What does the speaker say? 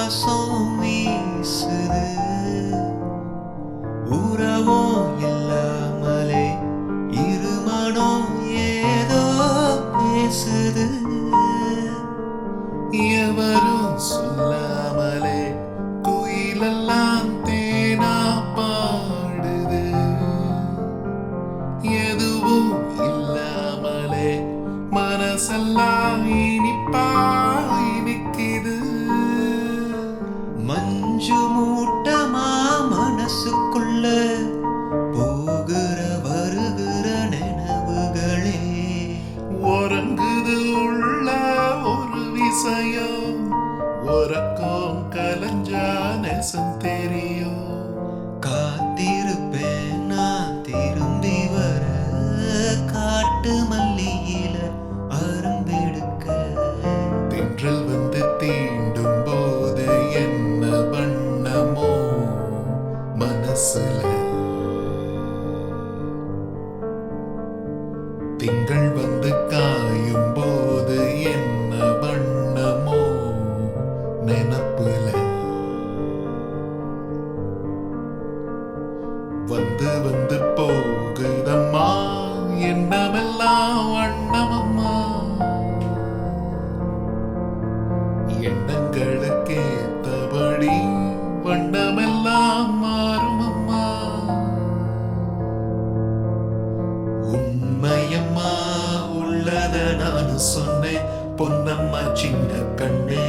வாசம் வீசுது உறவோ இல்லாமலே இருமனோ ஏதோ பேசுது எவரும் சொல்லாமலே குயிலெல்லாம் தேனா பாடுது எதுவும் இல்லாமலே மனசெல்லாம் இனிப்பா இனிக்குது மஞ்சு மூட்டமா மனசுக்குள்ள போகிற வருகிற நினைவுகளே உறங்குது உள்ள ஒரு விஷயம் உறக்கம் கலஞ்சா நெசம் தெரியும் காத்திருப்பேன் நான் திரும்பி வர காட்டு மல்லியில அரும்பெடுக்க தென்றல் வந்து தீண்டும் போது என்ன வண்ணமோ மனசுல திங்கள் வந்து காயும் போது என்ன வண்ணமோ நினப்புல வந்து வந்து போகுதம்மா எண்ணமெல்லாம் வண்ணமம்மா எண்ணங்களுக்கேத்தபடி வண்ணமெல்லாம் மாறுமம்மா உண்மையம்மா உள்ளத நான் சொன்னேன் பொன்னம்மா சின்ன கண்ணே